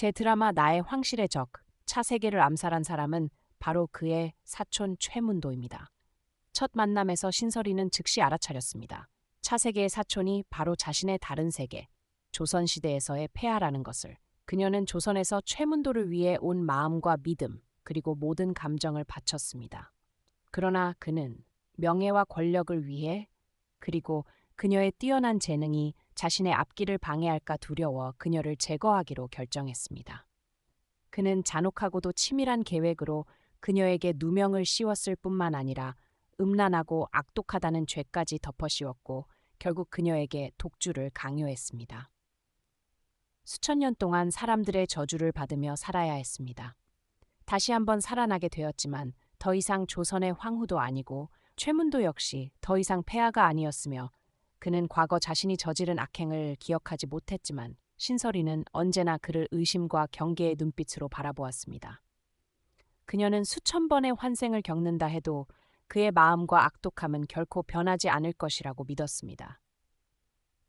제 드라마 나의 황실의 적, 차세계를 암살한 사람은 바로 그의 사촌 최문도입니다. 첫 만남에서 신설이는 즉시 알아차렸습니다. 차세계의 사촌이 바로 자신의 다른 세계, 조선시대에서의 폐하라는 것을. 그녀는 조선에서 최문도를 위해 온 마음과 믿음, 그리고 모든 감정을 바쳤습니다. 그러나 그는 명예와 권력을 위해, 그리고 그녀의 뛰어난 재능이 자신의 앞길을 방해할까 두려워 그녀를 제거하기로 결정했습니다. 그는 잔혹하고도 치밀한 계획으로 그녀에게 누명을 씌웠을 뿐만 아니라 음란하고 악독하다는 죄까지 덮어씌웠고 결국 그녀에게 독주를 강요했습니다. 수천 년 동안 사람들의 저주를 받으며 살아야 했습니다. 다시 한번 살아나게 되었지만 더 이상 조선의 황후도 아니고 최문도 역시 더 이상 폐하가 아니었으며 그는 과거 자신이 저지른 악행을 기억하지 못했지만 신설이는 언제나 그를 의심과 경계의 눈빛으로 바라보았습니다. 그녀는 수천 번의 환생을 겪는다 해도 그의 마음과 악독함은 결코 변하지 않을 것이라고 믿었습니다.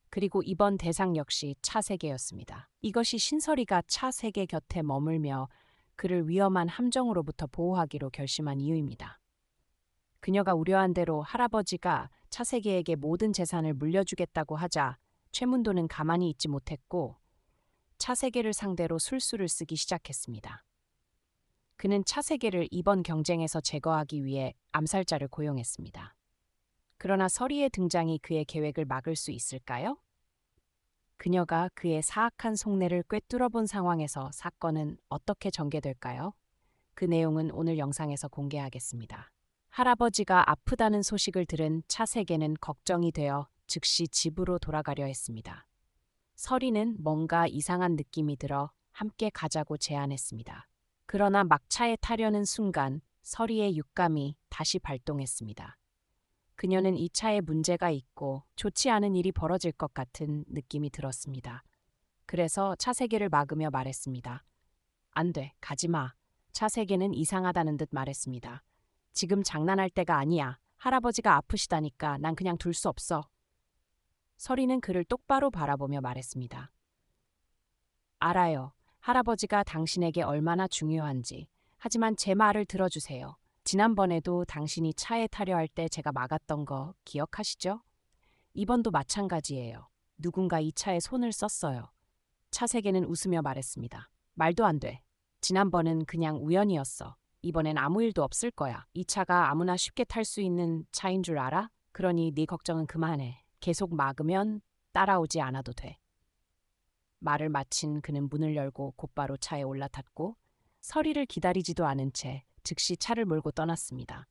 그리고 이번 대상 역시 차세계였습니다. 이것이 신설이가 차세계 곁에 머물며 그를 위험한 함정으로부터 보호하기로 결심한 이유입니다. 그녀가 우려한 대로 할아버지가 차세계에게 모든 재산을 물려주겠다고 하자 최문도는 가만히 있지 못했고 차세계를 상대로 술수를 쓰기 시작했습니다. 그는 차세계를 이번 경쟁에서 제거하기 위해 암살자를 고용했습니다. 그러나 설이의 등장이 그의 계획을 막을 수 있을까요? 그녀가 그의 사악한 속내를 꿰뚫어 본 상황에서 사건은 어떻게 전개될까요? 그 내용은 오늘 영상에서 공개하겠습니다. 할아버지가 아프다는 소식을 들은 차세계는 걱정이 되어 즉시 집으로 돌아가려 했습니다. 설이는 뭔가 이상한 느낌이 들어 함께 가자고 제안했습니다. 그러나 막차에 타려는 순간 설이의 육감이 다시 발동했습니다. 그녀는 이 차에 문제가 있고 좋지 않은 일이 벌어질 것 같은 느낌이 들었습니다. 그래서 차세계를 막으며 말했습니다. 안 돼, 가지 마. 차세계는 이상하다는 듯 말했습니다. 지금 장난할 때가 아니야. 할아버지가 아프시다니까 난 그냥 둘 수 없어. 설이는 그를 똑바로 바라보며 말했습니다. 알아요. 할아버지가 당신에게 얼마나 중요한지. 하지만 제 말을 들어주세요. 지난번에도 당신이 차에 타려 할 때 제가 막았던 거 기억하시죠? 이번도 마찬가지예요. 누군가 이 차에 손을 썼어요. 차세계는 웃으며 말했습니다. 말도 안 돼. 지난번은 그냥 우연이었어. 이번엔 아무 일도 없을 거야. 이 차가 아무나 쉽게 탈 수 있는 차인 줄 알아? 그러니 네 걱정은 그만해. 계속 막으면 따라오지 않아도 돼. 말을 마친 그는 문을 열고 곧바로 차에 올라탔고 설이를 기다리지도 않은 채 즉시 차를 몰고 떠났습니다.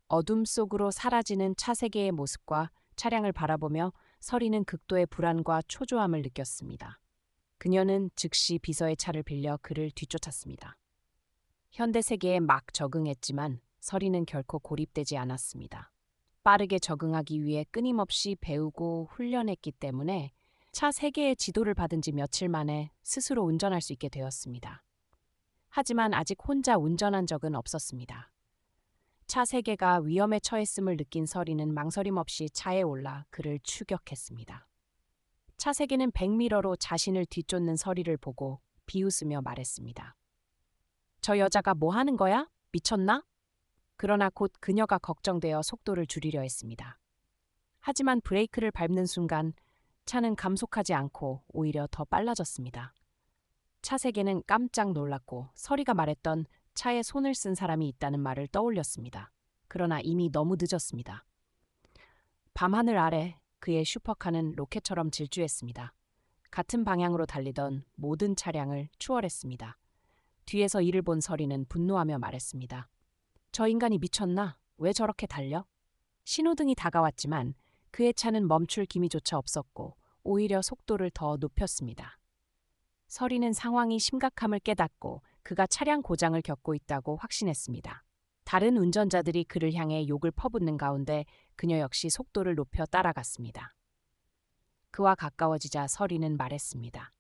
어둠 속으로 사라지는 차세계의 모습과 차량을 바라보며 설이는 극도의 불안과 초조함을 느꼈습니다. 그녀는 즉시 비서의 차를 빌려 그를 뒤쫓았습니다. 현대 세계에 막 적응했지만 설이는 결코 고립되지 않았습니다. 빠르게 적응하기 위해 끊임없이 배우고 훈련했기 때문에 차 3개의 지도를 받은 지 며칠 만에 스스로 운전할 수 있게 되었습니다. 하지만 아직 혼자 운전한 적은 없었습니다. 차 3개가 위험에 처했음을 느낀 설이는 망설임 없이 차에 올라 그를 추격했습니다. 차 3개는 백미러로 자신을 뒤쫓는 설이를 보고 비웃으며 말했습니다. 저 여자가 뭐 하는 거야? 미쳤나? 그러나 곧 그녀가 걱정되어 속도를 줄이려 했습니다. 하지만 브레이크를 밟는 순간 차는 감속하지 않고 오히려 더 빨라졌습니다. 차 3개는 깜짝 놀랐고 설이가 말했던 차에 손을 쓴 사람이 있다는 말을 떠올렸습니다. 그러나 이미 너무 늦었습니다. 밤하늘 아래 그의 슈퍼카는 로켓처럼 질주했습니다. 같은 방향으로 달리던 모든 차량을 추월했습니다. 뒤에서 이를 본 설이는 분노하며 말했습니다. 저 인간이 미쳤나? 왜 저렇게 달려? 신호등이 다가왔지만 그의 차는 멈출 기미조차 없었고 오히려 속도를 더 높였습니다. 설이는 상황이 심각함을 깨닫고 그가 차량 고장을 겪고 있다고 확신했습니다. 다른 운전자들이 그를 향해 욕을 퍼붓는 가운데 그녀 역시 속도를 높여 따라갔습니다. 그와 가까워지자 설이는 말했습니다.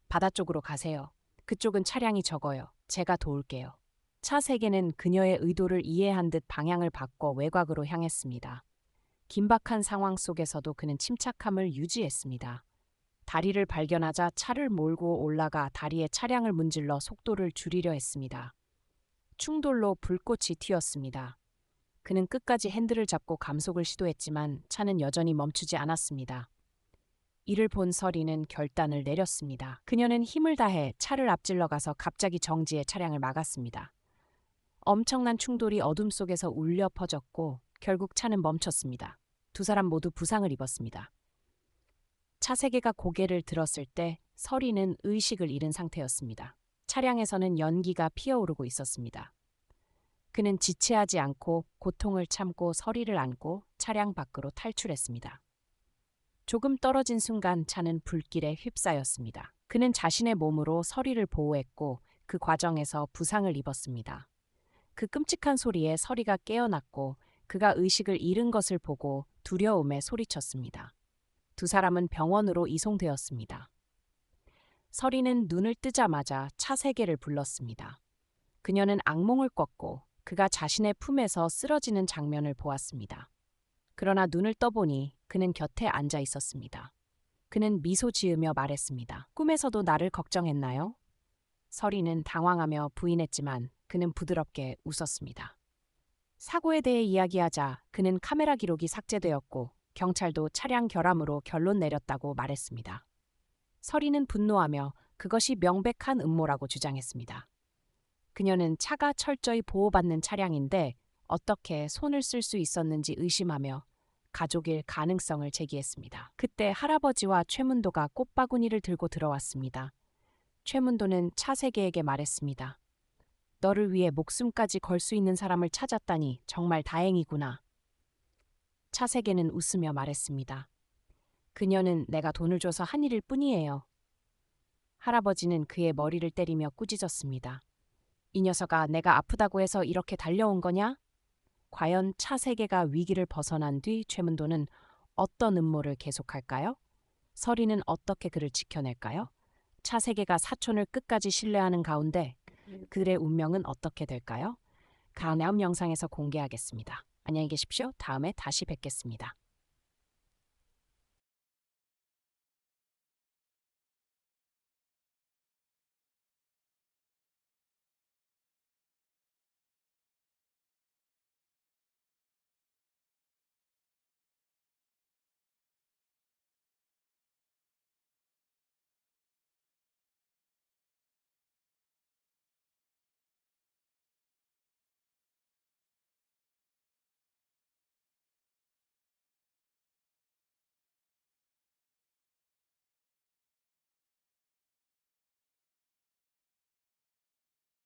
바다 쪽으로 가세요. 그쪽은 차량이 적어요. 제가 도울게요. 차 3개는 그녀의 의도를 이해한 듯 방향을 바꿔 외곽으로 향했습니다. 긴박한 상황 속에서도 그는 침착함을 유지했습니다. 다리를 발견하자 차를 몰고 올라가 다리에 차량을 문질러 속도를 줄이려 했습니다. 충돌로 불꽃이 튀었습니다. 그는 끝까지 핸들을 잡고 감속을 시도했지만 차는 여전히 멈추지 않았습니다. 이를 본 서리는 결단을 내렸습니다. 그녀는 힘을 다해 차를 앞질러 가서 갑자기 정지해 차량을 막았습니다. 엄청난 충돌이 어둠 속에서 울려 퍼졌고 결국 차는 멈췄습니다. 두 사람 모두 부상을 입었습니다. 차세계가 고개를 들었을 때 서리는 의식을 잃은 상태였습니다. 차량에서는 연기가 피어오르고 있었습니다. 그는 지체하지 않고 고통을 참고 서리를 안고 차량 밖으로 탈출했습니다. 조금 떨어진 순간 차는 불길에 휩싸였습니다. 그는 자신의 몸으로 서리를 보호했고 그 과정에서 부상을 입었습니다. 그 끔찍한 소리에 서리가 깨어났고 그가 의식을 잃은 것을 보고 두려움에 소리쳤습니다. 두 사람은 병원으로 이송되었습니다. 서리는 눈을 뜨자마자 차세계를 불렀습니다. 그녀는 악몽을 꿨고 그가 자신의 품에서 쓰러지는 장면을 보았습니다. 그러나 눈을 떠보니 그는 곁에 앉아 있었습니다. 그는 미소 지으며 말했습니다. 꿈에서도 나를 걱정했나요? 서리는 당황하며 부인했지만 그는 부드럽게 웃었습니다. 사고에 대해 이야기하자 그는 카메라 기록이 삭제되었고 경찰도 차량 결함으로 결론 내렸다고 말했습니다. 서리는 분노하며 그것이 명백한 음모라고 주장했습니다. 그녀는 차가 철저히 보호받는 차량인데 어떻게 손을 쓸 수 있었는지 의심하며 가족일 가능성을 제기했습니다. 그때 할아버지와 최문도가 꽃바구니를 들고 들어왔습니다. 최문도는 차세계에게 말했습니다. 너를 위해 목숨까지 걸 수 있는 사람을 찾았다니 정말 다행이구나. 차세계는 웃으며 말했습니다. 그녀는 내가 돈을 줘서 한 일일 뿐이에요. 할아버지는 그의 머리를 때리며 꾸짖었습니다. 이 녀석아, 내가 아프다고 해서 이렇게 달려온 거냐? 과연 차세계가 위기를 벗어난 뒤 최문도는 어떤 음모를 계속할까요? 서리는 어떻게 그를 지켜낼까요? 차세계가 사촌을 끝까지 신뢰하는 가운데 그들의 운명은 어떻게 될까요? 다음 영상에서 공개하겠습니다. 안녕히 계십시오. 다음에 다시 뵙겠습니다.